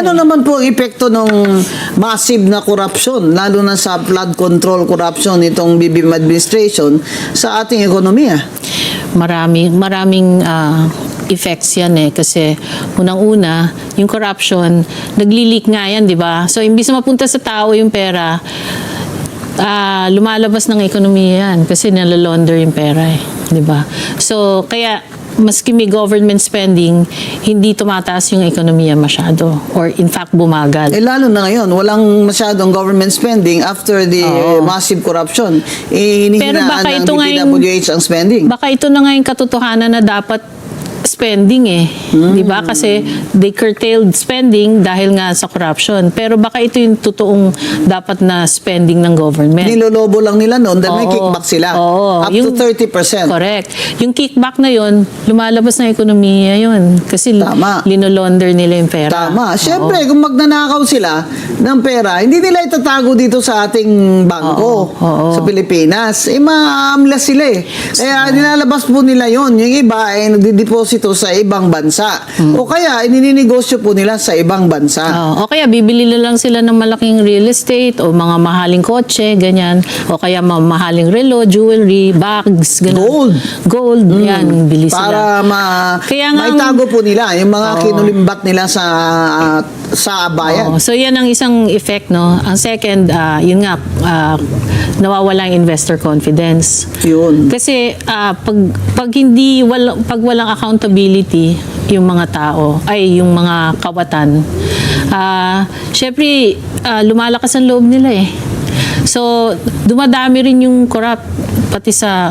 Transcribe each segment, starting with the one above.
ano naman po ang epekto ng massive na corruption, lalo na sa flood control corruption nitong BBM administration sa ating ekonomiya? Maraming effects yan kasi unang-una, yung corruption, nagli-leak nga yan, di ba? So, imbis na mapunta sa tao yung pera, lumalabas ng ekonomiya yan kasi nalalaunder yung pera di ba? So, kaya maski may government spending, hindi tumataas yung ekonomiya masyado or in fact bumagal. Lalo na ngayon, walang masyadong government spending after the massive corruption. Hinihinaan ng DPWH ang spending. Baka ito na nga yung katotohanan na dapat spending di ba? Kasi they curtailed spending dahil nga sa corruption. Pero baka ito yung totoong dapat na spending ng government. Nilolobo lang nila noon dahil may kickback sila. Up to 30%. Correct. Yung kickback na yun, lumalabas na ekonomiya yun. Kasi linolonder nila yung pera. Tama. Siyempre, kung magnanakaw sila ng pera, hindi nila itatago dito sa ating bangko sa Pilipinas. Maamlas sila Kaya nilalabas po nila yun. Yung iba ay nagdideposito sa ibang bansa. O kaya, inininegosyo po nila sa ibang bansa. O kaya, bibili na lang sila ng malaking real estate o mga mahaling kotse, ganyan. O kaya, mahaling relo, jewelry, bags, ganyan. Gold, yan, bili sila. Para maitago po nila yung mga kinulimbat nila sa bayan. So, yan ang isang effect, no? Ang second, yun nga, nawawala yung investor confidence. Yun. Kasi, pag walang accountability yung mga tao, ay yung mga kawatan, syempre, lumalakas ang loob nila So, dumadami rin yung corrupt pati sa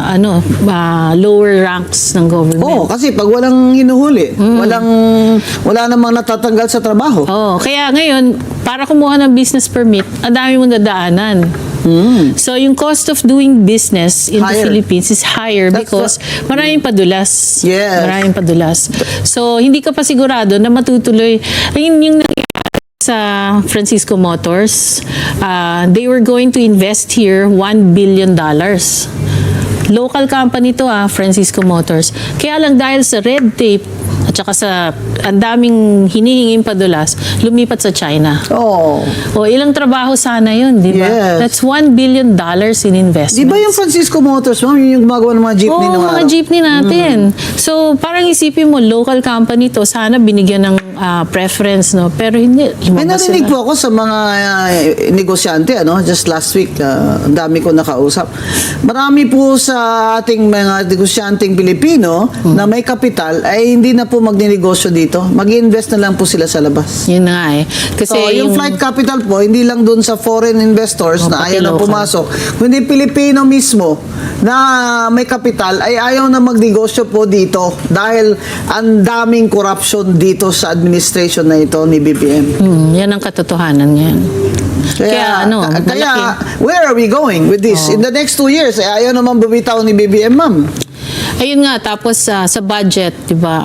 lower ranks ng government. Kasi pag walang hinuhuli, wala namang natatanggal sa trabaho. Kaya ngayon, para kumuha ng business permit, ang dami mong dadaanan. So, yung cost of doing business in the Philippines is higher because maraming padulas. Yes. Maraming padulas. So, hindi ka pa sigurado na matutuloy. Yung sa Francisco Motors, they were going to invest here $1 billion. Local company to Francisco Motors. Kaya lang dahil sa red tape at saka sa ang daming hinihinging padulas, lumipat sa China. Ilang trabaho sana yun, di ba? Yes. That's $1 billion in investment. Di ba yung Francisco Motors, ma'am, yung gumagawa ng mga jeepney ng mga jeepney natin. So, parang isipin mo, local company to, sana binigyan ng preference, no? Pero hindi. May narinig po ako sa mga negosyante, just last week, ang dami ko nakausap. Marami po sa ating mga negosyanteng Pilipino na may kapital ay hindi na po magninegosyo dito. Mag-invest na lang po sila sa labas. Yun na Kasi yung flight capital po, hindi lang doon sa foreign investors na ayaw na pumasok. Kundi Pilipino mismo na may kapital ay ayaw na magnegosyo po dito dahil ang daming corruption dito sa administration na ito ni BBM. Yan ang katotohanan yan. Kaya where are we going with this? In the next 2 years, ayaw naman bumitaw ni BBM, ma'am. Ayun nga, tapos sa budget, di ba,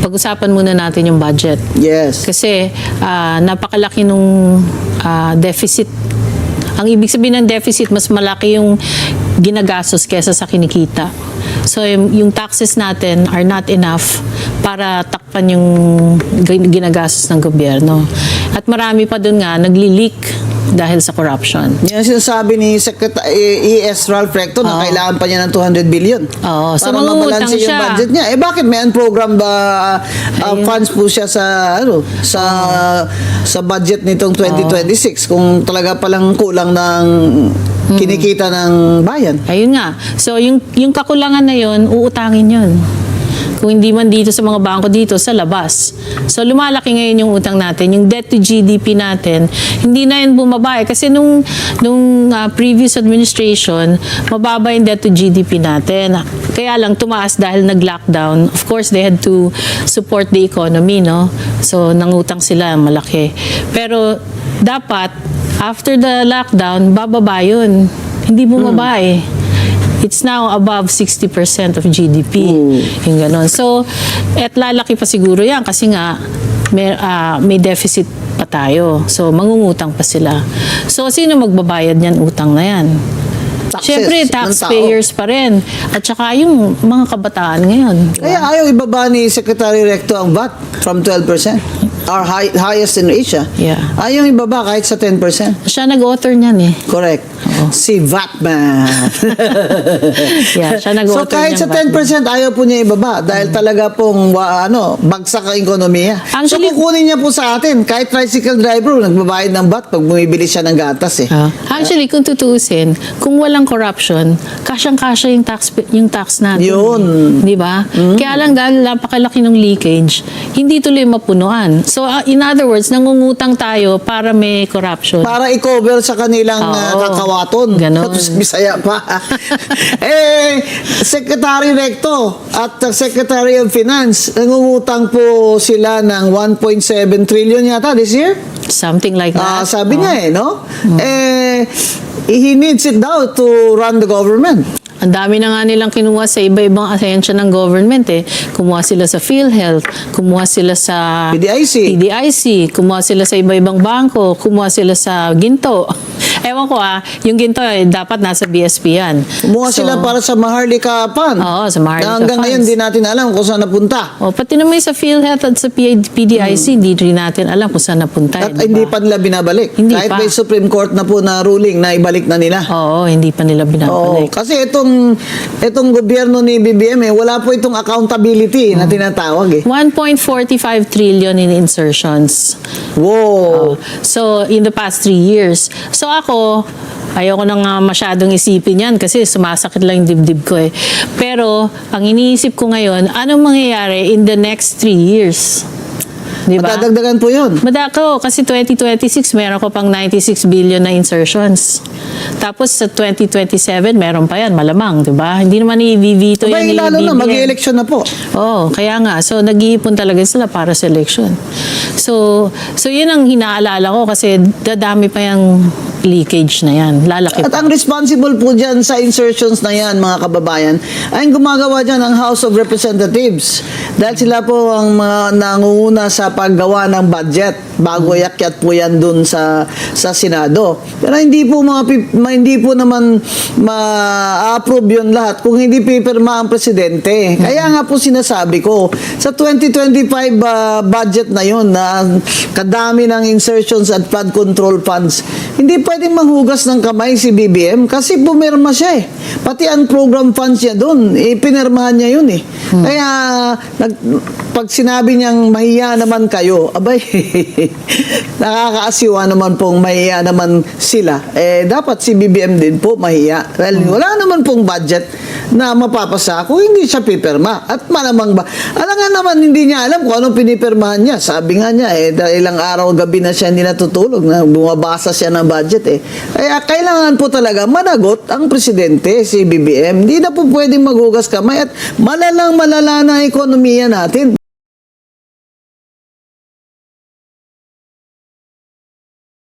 pag-usapan muna natin yung budget. Yes. Kasi napakalaki nung deficit. Ang ibig sabihin ng deficit, mas malaki yung ginagastos kesa sa kinikita. So, yung taxes natin are not enough para takpan yung ginagastos ng gobyerno. At marami pa dun nga, nagli-leak dahil sa corruption. Yan sinasabi ni Secretary E.S. Ralph Recto na kailangan pa niya ng 200 billion. So para mabalanse yung budget niya. Bakit may unprogram ba funds po siya sa sa budget nitong 2026 kung talaga palang kulang ng kinikita ng bayan? Ayun nga. So yung kakulangan na yun, uutangin yun. Kung hindi man dito sa mga bangko dito, sa labas. So, lumalaki ngayon yung utang natin. Yung debt to GDP natin, hindi na yun bumaba. Kasi nung previous administration, mababa yung debt to GDP natin. Kaya lang tumaas dahil nag-lockdown. Of course, they had to support the economy, no? So, nangutang sila, malaki. Pero, dapat, after the lockdown, bababa yun. Hindi bumaba It's now above 60% of GDP. Yung ganon. So, lalaki pa siguro yan kasi nga may deficit pa tayo. So, mangungutang pa sila. So, sino magbabayad niyan utang na yan? Siyempre, taxpayers pa rin. At saka yung mga kabataan ngayon. Kaya ayaw ibaba ni Secretary Recto ang VAT from 12%. Our highest in Asia. Yeah. Ayaw ibaba kahit sa 10%. Siya nag-author niyan eh. Correct. Si Vatman. Yeah, siya nag-author So kahit sa niyang 10% ayaw po niya ibaba dahil talaga pong bagsak ang ekonomiya. Actually- so kukunin niya po sa atin kahit tricycle driver nagbabayad ng VAT pag bumibili siya ng gatas eh. Actually, kung tutuusin, kung walang corruption, kasyang-kasya yung tax natin. Yun. Di ba? Kaya lang dahil napakalaki ng leakage, hindi tuloy mapunuan. So, in other words, nangungutang tayo para may corruption. Para i-cover sa kanilang Oo. kakawaton. Ganon. Tapos Bisaya pa. Secretary Recto at Secretary of Finance, nangungutang po sila ng 1.7 trillion yata this year. Something like that. Sabi niya no? He needs it daw to run the government. Ang dami na nga nilang kinuha sa iba-ibang ahensya ng government eh. Kumuha sila sa PhilHealth, kumuha sila sa PDIC, kumuha sila sa iba-ibang bangko, kumuha sila sa Ginto. Ewan ko yung Ginto dapat nasa BSP yan. Kumuha sila para sa Maharlika Fund. Oo, sa Maharlika na hanggang ngayon Funds. di natin alam kung saan napunta. Pati naman sa PhilHealth at sa PDIC, hindi rin natin alam kung saan napunta. At diba? hindi pa nila binabalik. Hindi Kahit pa. may Supreme Court na po na ruling na ibalik na nila. Oo, hindi pa nila binabalik. Kasi itong gobyerno ni BBM wala po itong accountability na tinatawag 1.45 trillion in insertions. Wow. So, in the past 3 years. So, ako, ayoko nang masyadong isipin yan kasi sumasakit lang yung dibdib ko eh. Pero, ang iniisip ko ngayon, anong mangyayari in the next 3 years? Diba? Matadagdagan po yun. Madako, kasi 2026, meron ko pang 96 billion na insertions. Tapos sa 2027, meron pa yan, malamang, di ba? Hindi naman i-veto yan ni Lalo na, BBM. mag-election na po. Kaya nga. So, nag-iipon talaga sila para sa election. So yun ang hinaalala ko kasi dadami pa yung leakage na yan. Lalaki At pa. ang responsible po dyan sa insertions na yan, mga kababayan, ay ang gumagawa dyan ang House of Representatives. Dahil sila po ang mga nangunguna sa paggawa ng budget bago yakyat po yan dun sa Senado. Pero hindi po hindi po naman ma-approve yun lahat kung hindi pipirma ang presidente. Kaya nga po sinasabi ko, sa 2025 budget na yun, na kadami ng insertions at flood control funds, hindi pwedeng manghugas ng kamay si BBM kasi pumirma siya eh. Pati ang program funds niya doon, pinirmahan niya yun eh. Kaya, pag sinabi niyang mahiya naman kayo, abay, nakakaasiwa naman pong mahiya naman sila. Dapat si BBM din po mahiya. Well, wala naman pong budget na mapapasa kung hindi siya pipirma. At malamang ba, alam nga naman, hindi niya alam kung anong pinipirmahan niya. Sabi nga niya, dahil ilang araw, gabi na siya hindi natutulog, na bumabasa siya ng budget Kaya kailangan po talaga managot ang presidente, si BBM. Hindi na po pwedeng maghugas kamay at malala na ang ekonomiya natin.